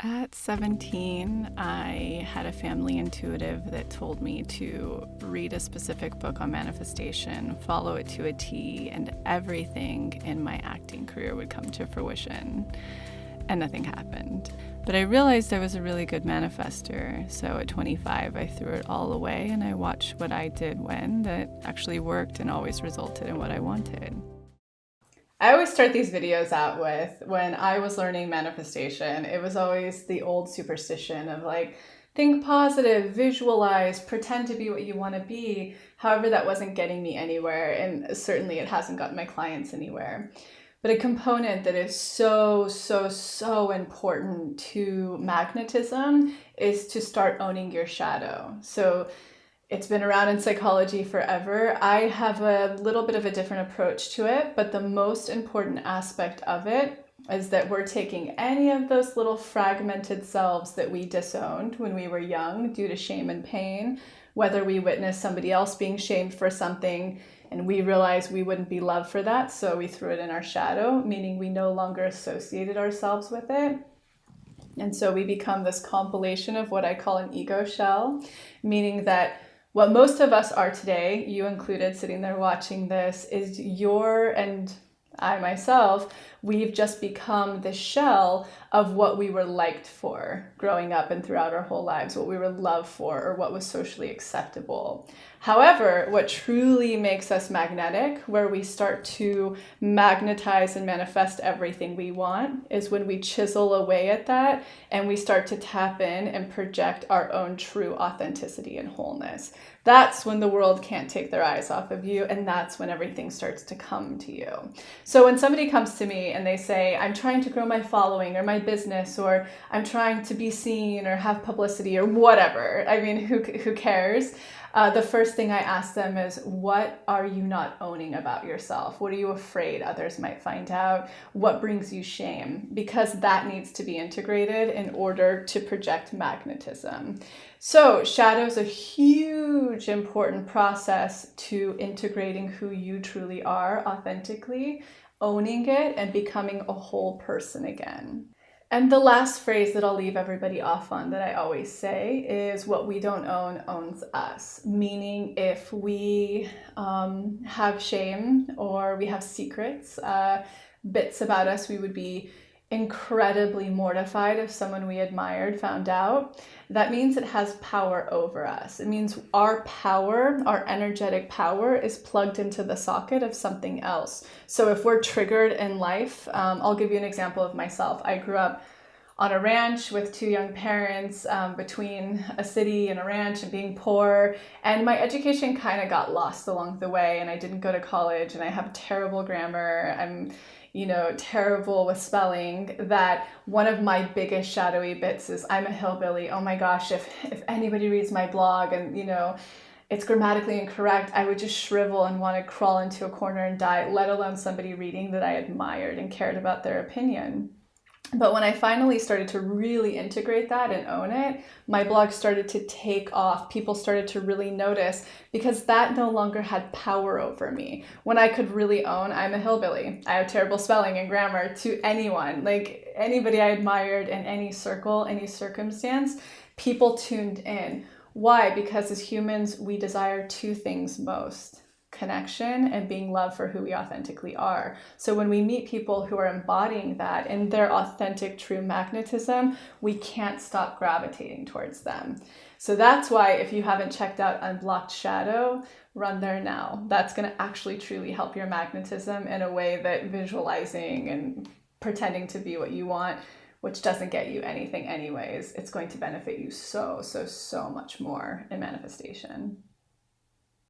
At 17, I had a family intuitive that told me to read a specific book on manifestation, follow it to a T, and everything in my acting career would come to fruition. And nothing happened. But I realized I was a really good manifester. So at 25, I threw it all away and I watched what I did when that actually worked and always resulted in what I wanted. I always start these videos out with, when I was learning manifestation, it was always the old superstition of like, think positive, visualize, pretend to be what you want to be. However, that wasn't getting me anywhere, and certainly it hasn't gotten my clients anywhere. But a component that is so important to magnetism is to start owning your shadow. So it's been around in psychology forever. I have a little bit of a different approach to it, but the most important aspect of it is that we're taking any of those little fragmented selves that we disowned when we were young due to shame and pain, whether we witnessed somebody else being shamed for something and we realized we wouldn't be loved for that, so we threw it in our shadow, meaning we no longer associated ourselves with it. And so we become this compilation of what I call an ego shell, meaning that what most of us are today, you included sitting there watching this, is and I myself, we've just become the shell of what we were liked for growing up and throughout our whole lives, what we were loved for, or what was socially acceptable. However, what truly makes us magnetic, where we start to magnetize and manifest everything we want, is when we chisel away at that and we start to tap in and project our own true authenticity and wholeness. That's when the world can't take their eyes off of you, and that's when everything starts to come to you. So when somebody comes to me and they say, I'm trying to grow my following or my business, or I'm trying to be seen or have publicity or whatever, I mean, who cares? The first thing I ask them is, what are you not owning about yourself? What are you afraid others might find out? What brings you shame? Because that needs to be integrated in order to project magnetism. So shadow is a huge, important process to integrating who you truly are authentically, owning it, and becoming a whole person again. And the last phrase that I'll leave everybody off on that I always say is, what we don't own owns us. Meaning if we have shame or we have secrets, bits about us we would be incredibly mortified if someone we admired found out. That means it has power over us. It means our power, our energetic power, is plugged into the socket of something else. So if we're triggered in life, I'll give you an example of myself. I grew up on a ranch with two young parents, between a city and a ranch and being poor. And my education kind of got lost along the way, and I didn't go to college, and I have terrible grammar. I'm terrible with spelling. That one of my biggest shadowy bits is I'm a hillbilly. Oh my gosh, if anybody reads my blog and, it's grammatically incorrect, I would just shrivel and want to crawl into a corner and die, let alone somebody reading that I admired and cared about their opinion. But when I finally started to really integrate that and own it, my blog started to take off. People started to really notice, because that no longer had power over me. When I could really own, I'm a hillbilly, I have terrible spelling and grammar, to anyone, like anybody I admired in any circle, any circumstance, people tuned in. Why? Because as humans, we desire two things most: connection and being loved for who we authentically are. So when we meet people who are embodying that in their authentic, true magnetism, we can't stop gravitating towards them. So that's why, if you haven't checked out Unblocked Shadow, run there now. That's going to actually truly help your magnetism in a way that visualizing and pretending to be what you want, which doesn't get you anything anyways, it's going to benefit you so much more in manifestation.